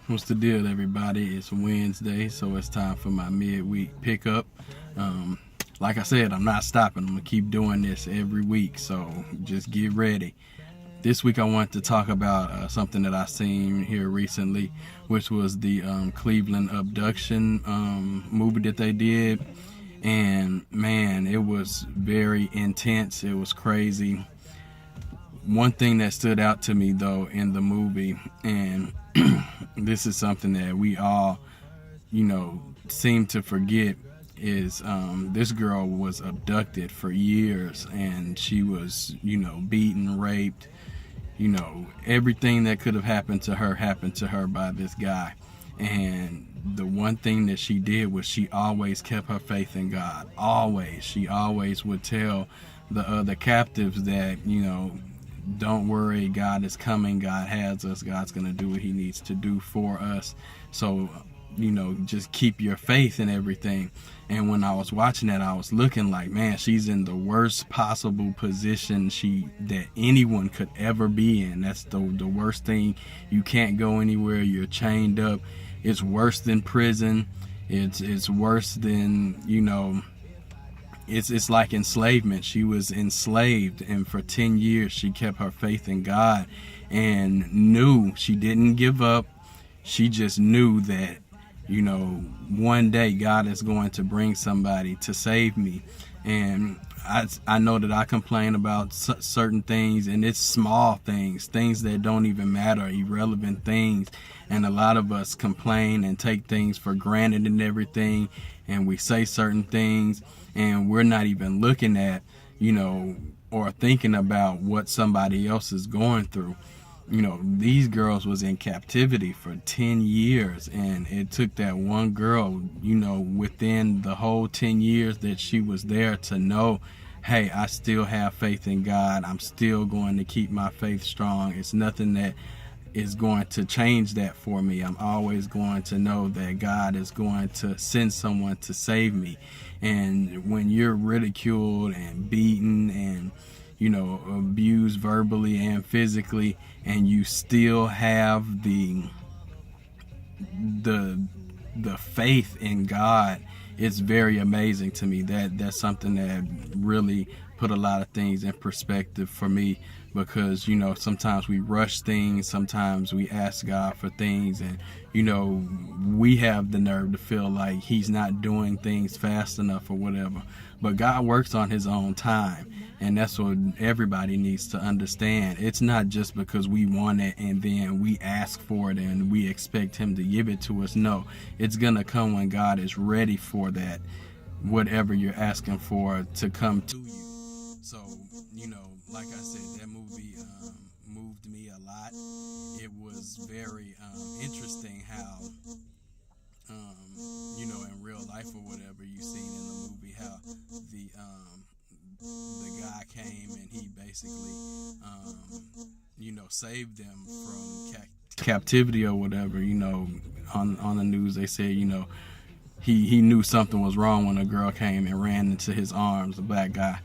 What's the deal, everybody? It's Wednesday, so it's time for my midweek pickup. Like I said, I'm not stopping. I'm gonna keep doing this every week, so just get ready. This week I want to talk about something that I seen here recently, which was the Cleveland abduction movie that they did. And man, it was very intense. It was crazy. One thing that stood out to me though in the movie, and this is something that we all, seem to forget, is this girl was abducted for years, and she was, beaten, raped. Everything that could have happened to her by this guy. And the one thing that she did was she always kept her faith in God. Always. She always would tell the other captives that, don't worry, God is coming, God has us, God's going to do what he needs to do for us. So, just keep your faith in everything. And when I was watching that, I was looking like, man, she's in the worst possible position that anyone could ever be in. That's the worst thing. You can't go anywhere, you're chained up. It's worse than prison. It's worse than, it's like enslavement. She was enslaved, and for 10 years she kept her faith in God and knew she didn't give up. She just knew that, one day God is going to bring somebody to save me. And I know that I complain about certain things, and it's small things that don't even matter, irrelevant things. And a lot of us complain and take things for granted and everything, and we say certain things, and we're not even looking at, or thinking about what somebody else is going through. These girls was in captivity for 10 years, and it took that one girl, within the whole 10 years that she was there, to know, hey, I still have faith in God. I'm still going to keep my faith strong. It's nothing that is going to change that for me. I'm always going to know that God is going to send someone to save me. And when you're ridiculed and beaten and abused verbally and physically, and you still have the faith in God, it's very amazing to me. That's something that really put a lot of things in perspective for me, because sometimes we rush things, sometimes we ask God for things, and we have the nerve to feel like he's not doing things fast enough or whatever. But God works on his own time, and that's what everybody needs to understand. It's not just because we want it and then we ask for it and we expect him to give it to us. No, it's gonna come when God is ready for that, whatever you're asking for to come to you. So, like I said, that movie moved me a lot. It was very interesting how, in real life or whatever, you seen in the movie how the guy came and he basically, saved them from captivity or whatever. On the news they said, he knew something was wrong when a girl came and ran into his arms, a black guy.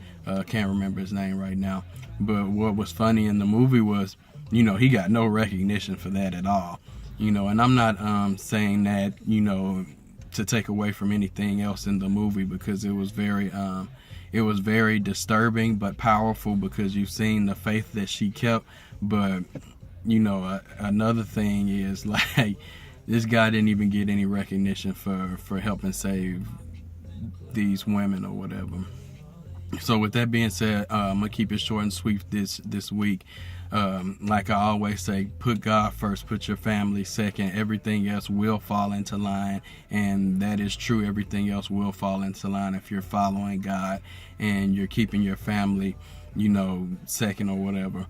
Can't remember his name right now. But what was funny in the movie was, he got no recognition for that at all. And I'm not saying that, to take away from anything else in the movie, because it was very disturbing but powerful, because you've seen the faith that she kept. But another thing is, like, this guy didn't even get any recognition for helping save these women or whatever. So with that being said, I'm gonna keep it short and sweet this week. Like I always say, put God first, put your family second. Everything else will fall into line, and that is true. Everything else will fall into line if you're following God and you're keeping your family, second or whatever.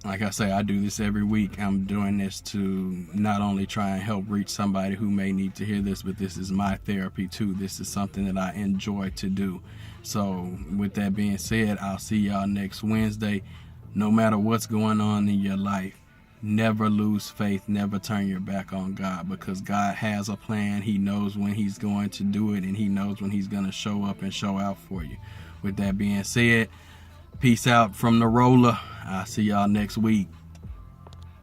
Like I say, I do this every week. I'm doing this to not only try and help reach somebody who may need to hear this, but this is my therapy too. This is something that I enjoy to do. So with that being said, I'll see y'all next Wednesday. No matter what's going on in your life, never lose faith, never turn your back on God, because God has a plan. He knows when he's going to do it, and he knows when he's going to show up and show out for you. With that being said, peace out from the roller. I'll see y'all next week.